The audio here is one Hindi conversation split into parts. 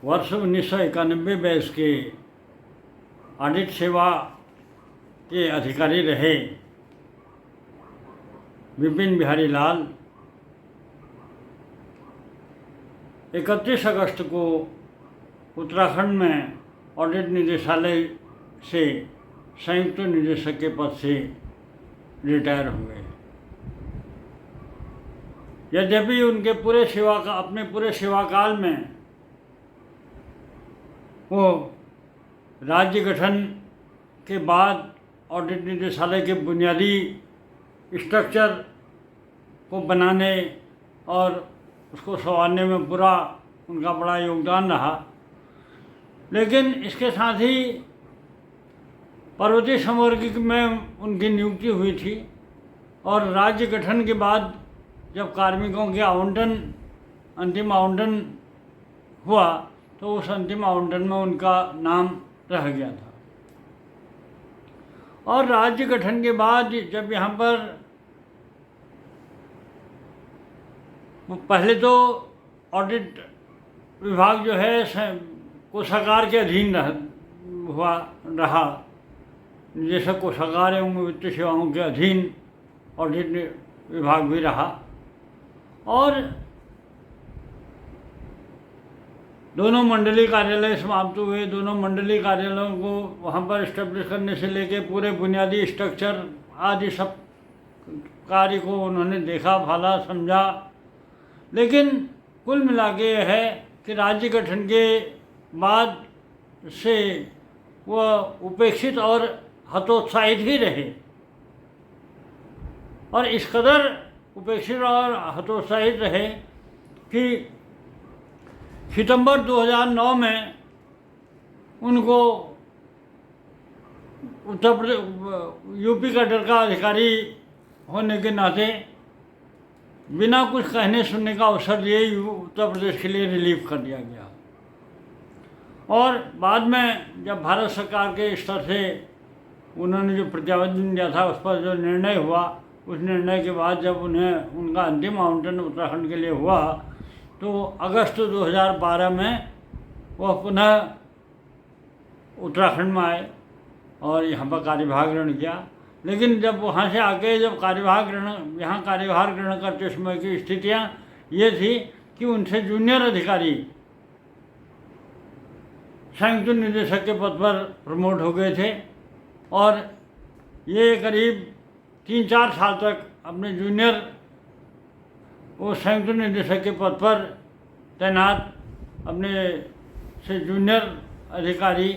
वर्ष 1991 बैच के ऑडिट सेवा के अधिकारी रहे विपिन बिहारी लाल 31 अगस्त को उत्तराखंड में ऑडिट निदेशालय से संयुक्त निदेशक के पद से रिटायर हुए। यद्यपि उनके अपने पूरे सेवाकाल में वो राज्य गठन के बाद ऑडिट निदेशालय के बुनियादी स्ट्रक्चर को बनाने और उसको संवारने में पूरा उनका बड़ा योगदान रहा, लेकिन इसके साथ ही पर्वतीय समवर्ग में उनकी नियुक्ति हुई थी और राज्य गठन के बाद जब कार्मिकों के अंतिम आवंटन हुआ तो उस अंतिम आवंटन में उनका नाम रह गया था। और राज्य गठन के बाद जब यहाँ पर पहले तो ऑडिट विभाग जो है कोषागार के अधीन रहा, निदेशक कोषागार एवं वित्तीय सेवाओं के अधीन ऑडिट विभाग भी रहा और दोनों मंडलीय कार्यालय समाप्त हुए। दोनों मंडलीय कार्यालयों को वहाँ पर इस्टेब्लिश करने से लेके पूरे बुनियादी स्ट्रक्चर आदि सब कार्य को उन्होंने देखा, भाला, समझा, लेकिन कुल मिला के यह है कि राज्य गठन के बाद से वह उपेक्षित और हतोत्साहित ही रहे और इस कदर उपेक्षित और हतोत्साहित रहे कि सितंबर 2009 में उनको यूपी का का अधिकारी होने के नाते बिना कुछ कहने सुनने का अवसर दिए उत्तर प्रदेश के लिए रिलीव कर दिया गया। और बाद में जब भारत सरकार के स्तर से उन्होंने जो प्रत्यावर्तन दिया था उस पर जो निर्णय हुआ, उस निर्णय के बाद जब उनका अंतिम आवंटन उत्तराखंड के लिए हुआ तो अगस्त 2012 में वह पुनः उत्तराखंड में आए और यहाँ पर कार्यभार ग्रहण किया। लेकिन जब वहाँ से आके जब यहाँ कार्यभार ग्रहण करते समय की स्थितियाँ ये थी कि उनसे जूनियर अधिकारी संयुक्त निदेशक के पद पर प्रमोट हो गए थे और ये करीब 3-4 साल तक अपने वो संयुक्त निदेशक के पद पर तैनात अपने से जूनियर अधिकारी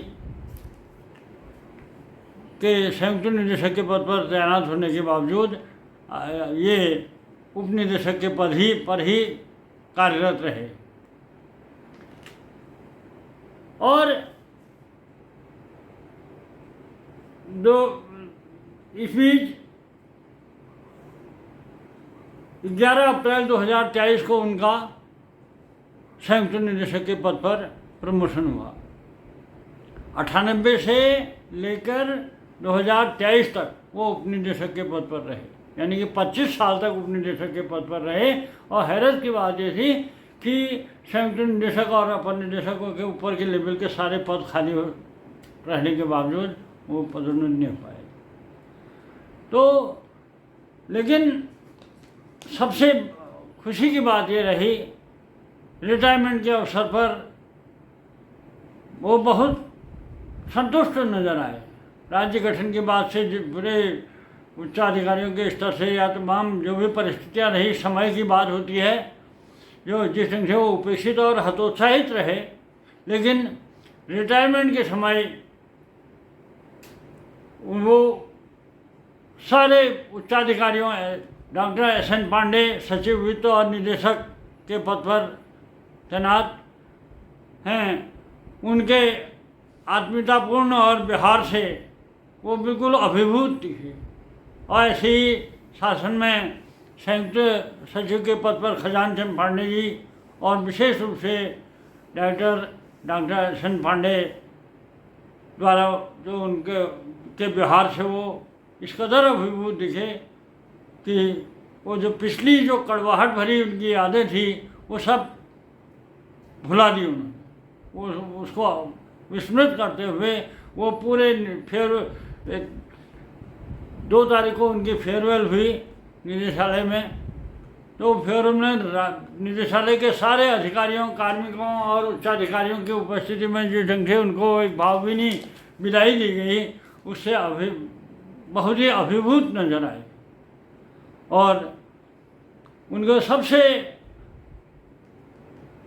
के संयुक्त निदेशक के पद पर तैनात होने के बावजूद ये उप निदेशक के पद पर ही कार्यरत रहे। और इस बीच 11 अप्रैल 2023 को उनका संयुक्त निदेशक के पद पर प्रमोशन हुआ। 98 से लेकर 2023 तक वो उपनिदेशक के पद पर रहे, यानी कि 25 साल तक उपनिदेशक के पद पर रहे। और हैरत की बात ये थी कि संयुक्त निदेशक और अपर निदेशकों के ऊपर के लेवल के सारे पद खाली रहने के बावजूद वो पदोन्नत नहीं हो पाए। तो लेकिन सबसे खुशी की बात ये रही रिटायरमेंट के अवसर पर वो बहुत संतुष्ट नज़र आए। राज्य गठन के बाद से पूरे उच्चाधिकारियों के स्तर से या तमाम जो भी परिस्थितियां रही, समय की बात होती है, जो जिस ढंग से वो उपेक्षित और हतोत्साहित रहे, लेकिन रिटायरमेंट के समय वो सारे उच्चाधिकारियों डॉक्टर एस.एन. पांडे सचिव वित्त और निदेशक के पद पर तैनात हैं, उनके आत्मीयतापूर्ण और व्यवहार से वो बिल्कुल अभिभूत थी। और ऐसे ही शासन में संयुक्त सचिव के पद पर खजान चंद पांडे जी और विशेष रूप से डॉक्टर एस.एन. पांडे द्वारा जो उनके व्यवहार से वो इस कदर अभिभूत दिखे कि वो जो पिछली जो कड़वाहट भरी उनकी यादें थी वो सब भुला दी उन्होंने। उसको विस्मृत करते हुए वो पूरे फिर 2 तारीख को उनकी फेयरवेल हुई निदेशालय में। तो फिर उन्होंने निदेशालय के सारे अधिकारियों, कार्मिकों और उच्चाधिकारियों की उपस्थिति में जिस ढंग से उनको एक भावभीनी विदाई दी गई, उससे बहुत ही अभिभूत नजर आए। और उनको सबसे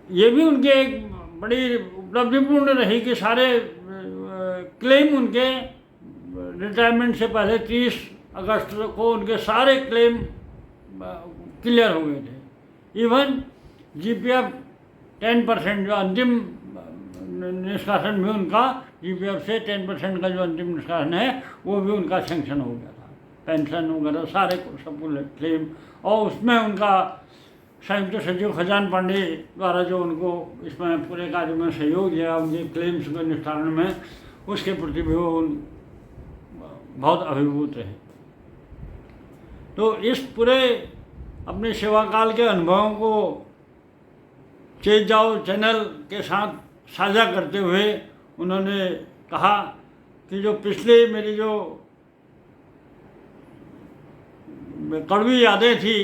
ये भी उनके एक बड़ी उपलब्धिपूर्ण रही कि सारे क्लेम उनके रिटायरमेंट से पहले 30 अगस्त को उनके सारे क्लेम क्लियर हो गए थे। इवन जीपीएफ 10% जो अंतिम निष्कासन भी उनका, जीपीएफ से 10% का जो अंतिम निष्कासन है वो भी उनका सेंक्शन हो गया था। पेंशन वगैरह सारे सब क्लेम, और उसमें उनका संयुक्त सचिव खजान पांडे द्वारा जो उनको इसमें पूरे कार्य में सहयोग दिया उनके क्लेम्स के निस्तारण में, उसके प्रति भी वो बहुत अभिभूत रहे। तो इस पूरे अपने सेवा काल के अनुभवों को चेत जाओ चैनल के साथ साझा करते हुए उन्होंने कहा कि जो पिछले मेरी जो कड़वी यादें थी,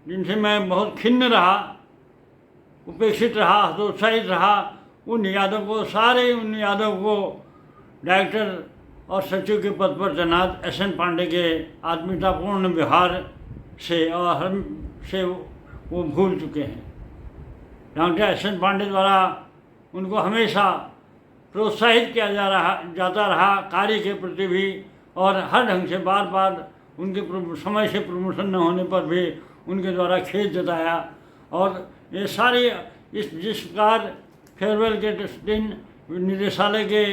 जिनसे मैं बहुत खिन्न रहा, उपेक्षित रहा, हतोत्साहित रहा, उन यादों को डायरेक्टर और सचिव के पद पर तैनात एस.एन. पांडे के आत्मीयतापूर्ण व्यवहार से और हम से वो भूल चुके हैं। Doctor SN. पांडे द्वारा उनको हमेशा प्रोत्साहित किया जाता रहा कार्य के प्रति भी, और हर ढंग से बार बार उनके समय से प्रमोशन न होने पर भी उनके द्वारा खेद जताया। और ये सारे जिस प्रकार फेयरवेल के दिन निदेशालय के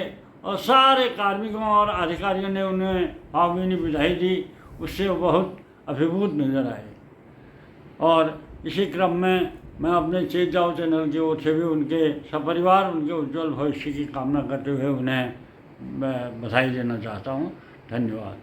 और सारे कार्मिकों और अधिकारियों ने उन्हें भावभीनी विदाई दी, उससे वो बहुत अभिभूत नजर आए। और इसी क्रम में मैं अपने चेत जाओ चैनल की ओर से भी उनके सपरिवार उनके उज्जवल भविष्य की कामना करते हुए उन्हें बधाई देना चाहता हूँ। धन्यवाद।